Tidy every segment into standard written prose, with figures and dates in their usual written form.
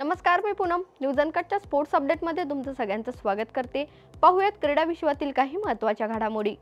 नमस्कार, मी Poonam. News अनकटच्या sports अपडेटमध्ये तुमचं सगळ्यांचं स्वागत करते. पाहूयात क्रीडा विश्वातील काही महत्त्वाच्या घडामोडी.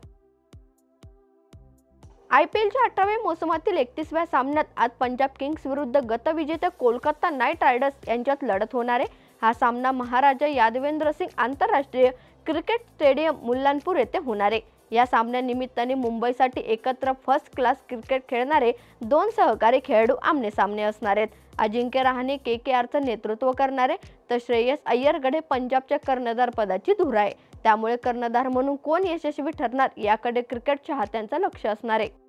आयपीएलच्या 18व्या मोसमातील 31व्या सामन्यात आज पंजाब किंग्स विरुद्ध गतविजेते कोलकाता नाईट रायडर्स यांच्यात लढत होणार आहे. हा सामना महाराजा यादवेंद्र सिंग आंतरराष्ट्रीय क्रिकेट स्टेडियम मुल्लानपूर येथे होणार आहे. या सामन्यानिमित्ताने मुंबईसाठी एकत्र फर्स्ट क्लास क्रिकेट खेळणारे दोन सहकारी खेळाडू आमने सामने असणार आहेत. अजिंक्य रहाणे केकेआरचं नेतृत्व करणारे तर श्रेयस अय्यरकडे पंजाबच्या कर्णधार पदाची धुरा आहे. त्यामुळे कर्णधार म्हणून कोण यशस्वी ठरणार याकडे क्रिकेट चाहत्यांचं लक्ष असणार आहे.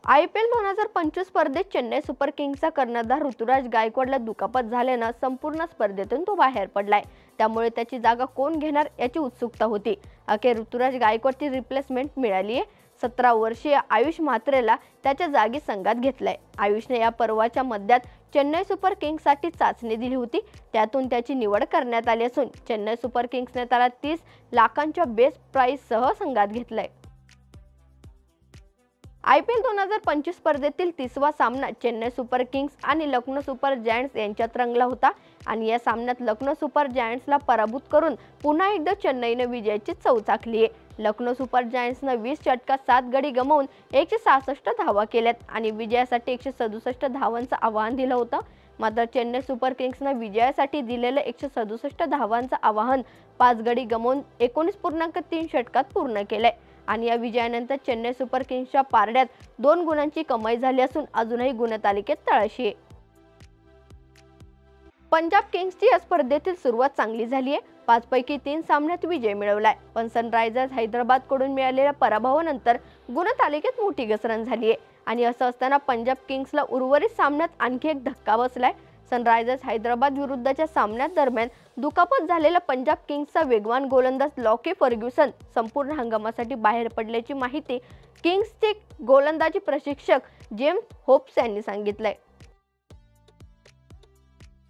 आयपीएल 2025 स्पर्धेत चेन्नई सुपर किंग्सचा कर्णधार ऋतुराज गायकवाडला दुखापत झाल्यानं संपूर्ण स्पर्धेतून तो बाहेर पडलाय. त्यामुळे त्याची जागा कोण घेणार याची उत्सुकता होती. अखेर ऋतुराज गायकवाडची रिप्लेसमेंट मिळाली आहे. 17 वर्षीय आयुष म्हात्रेला त्याच्या जागी संघात घेतलाय. आयुषने या पर्वाच्या मध्यात चेन्नई सुपर किंग्ससाठी चाचणी दिली होती. त्यातून त्याची निवड करण्यात आली असून चेन्नई सुपर किंग्सने त्याला 30 लाखांच्या बेस प्राइससह संघात घेतलाय. आयपीएल 2025 स्पर्धेतील 30वा सामना चेन्नई सुपर किंग्स आणि लखनौ सुपर जायंट्स यांच्यात रंगला होता आणि या सामन्यात लखनौ सुपर जायंट्सला पराभूत करून पुन्हा एकदा चेन्नईने विजयाची चव चाखली आहे. लखनौ सुपर जायंट्सने 20 षटकात 7 गडी गमावून 166 धावा केल्यात आणि विजयासाठी 167 धावांचं आवाहन दिलं होतं. मात्र चेन्नई सुपर किंग्सने विजयासाठी दिलेलं 167 धावांचं आवाहन 5 गडी गमावून 19.3 षटकात पूर्ण केलंय आणि या विजयानंतर चेन्नई सुपर किंग्सच्या पारड्यात 2 गुणांची कमाई झाली असून अजूनही गुणतालिकेत तळाशी आहे. पंजाब किंग्सची या स्पर्धेतील सुरुवात चांगली झाली आहे. 5 पैकी 3 सामन्यात विजय मिळवलाय. पण सनरायझर्स हैदराबादकडून मिळालेल्या पराभवानंतर गुणतालिकेत मोठी घसरण झाली आहे आणि असं असताना पंजाब किंग्सला उर्वरित सामन्यात आणखी एक धक्का बसलाय. सनरायझर्स हैदराबाद विरुद्धच्या सामन्यात दरम्यान दुखापत झालेला पंजाब किंग्सचा वेगवान गोलंदाज लॉकी फर्ग्युसन संपूर्ण हंगामासाठी बाहेर पडल्याची माहिती किंग्सचे गोलंदाजी प्रशिक्षक जेम्स होप्स यांनी सांगितलंय.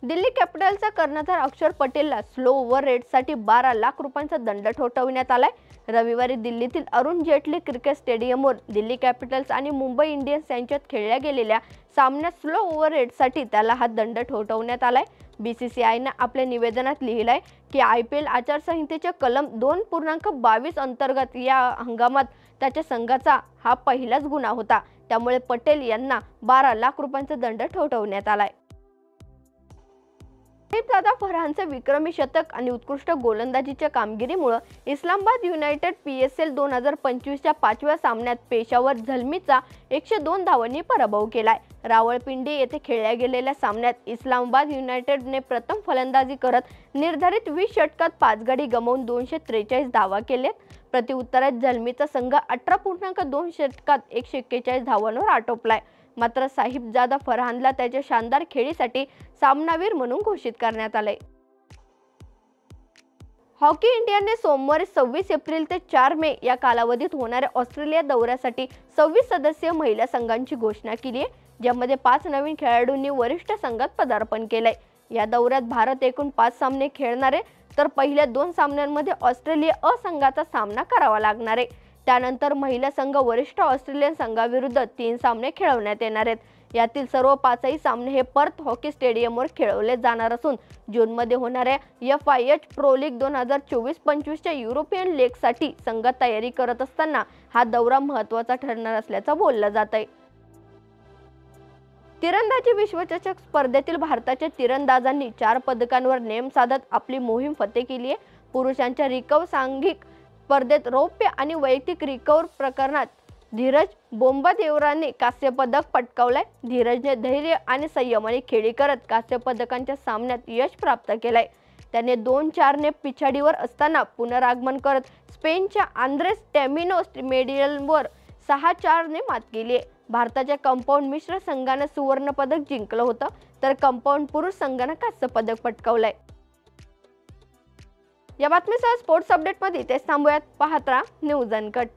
दिल्ली कॅपिटल्सचा कर्णधार अक्षर पटेलला स्लो ओव्हर रेटसाठी 12 लाख रुपयांचा दंड ठोठावण्यात आलाय. रविवारी दिल्लीतील अरुण जेटली क्रिकेट स्टेडियमवर दिल्ली कॅपिटल्स आणि मुंबई इंडियन्स यांच्यात खेळल्या गेलेल्या सामन्यात स्लो ओव्हर रेटसाठी त्याला हा दंड ठोठावण्यात आलाय. बीसीसीआयने आपल्या निवेदनात लिहिलंय की आयपीएल आचारसंहितेच्या कलम 2.22 अंतर्गत या हंगामात त्याच्या संघाचा हा पहिलाच गुन्हा होता. त्यामुळे पटेल यांना 12 लाख रुपयांचा दंड ठोठावण्यात आलाय. साहिबजादा फरहानचे विक्रमी शतक आणि उत्कृष्ट गोलंदाजीच्या कामगिरीमुळे इस्लामाबाद युनायटेड पीएसएल 2025च्या 5व्या सामन्यात पेशावर झल्मीचा 102 धावांनी पराभव केलाय. रावळपिंडी येथे खेळल्या गेलेल्या सामन्यात इस्लामाबाद युनायटेडने प्रथम फलंदाजी करत निर्धारित 20 षटकात 5 गडी गमावून 243 धावा केल्यात. प्रत्युत्तरात झल्मीचा संघ 18.2 षटकात 141 धावांवर आटोपलाय. मात्र साहिबजादा फरहानला त्याच्या शानदार खेळीसाठी सामनावीर म्हणून घोषित करण्यात आले. हॉकी इंडियाने सोमवारी 26 एप्रिल ते 4 मे या कालावधीत होणाऱ्या ऑस्ट्रेलिया दौऱ्यासाठी 26 सदस्यीय महिला संघांची घोषणा केली आहे, ज्यामध्ये 5 नवीन खेळाडूंनी वरिष्ठ संघात पदार्पण केलंय. या दौऱ्यात भारत एकूण 5 सामने खेळणार आहे, तर पहिल्या 2 सामन्यांमध्ये ऑस्ट्रेलिया अ संघाचा सामना करावा लागणार आहे. त्यानंतर महिला संघ वरिष्ठ ऑस्ट्रेलियन संघाविरुद्ध 3 सामने खेळवण्यात येणार आहेत. यातील सर्व 5ही सामने हे पर्थ हॉकी स्टेडियमवर खेळवले जाणार असून जूनमध्ये होणाऱ्या FIH प्रो लीग 2024-25च्या युरोपियन लीगसाठी संघ तयारी करत असताना हा दौरा महत्त्वाचा ठरणार असल्याचं बोललं जात आहे. तिरंदाजी विश्वचषक स्पर्धेतील भारताच्या तिरंदाजांनी 4 पदकांवर नेम साधत आपली मोहीम फतेह केली आहे. पुरुषांच्या रिकर्व्ह सांघिक स्पर्धेत रौप्य आणि वैयक्तिक रिकर्व्ह प्रकरणात धीरज बोंबादेवराने कांस्य पदक पटकावलंय. धीरजने धैर्य आणि संयमाने खेळी करत कांस्य पदकांच्या सामन्यात यश प्राप्त केलंय. त्याने 2-4 ने पिछाडीवर असताना पुनरागमन करत स्पेनच्या आंद्रेस टॅमिनो मेडियलवर 6-4 ने मात केली आहे. भारताच्या कंपाऊंड मिश्र संघाने सुवर्ण पदक जिंकलं होतं, तर कंपाऊंड पुरुष संघाने कांस्य पदक पटकावलंय. या बातमीसह स्पोर्ट्स अपडेटमध्ये तेच थांबूयात. पाहत राहा न्यूज अनकट.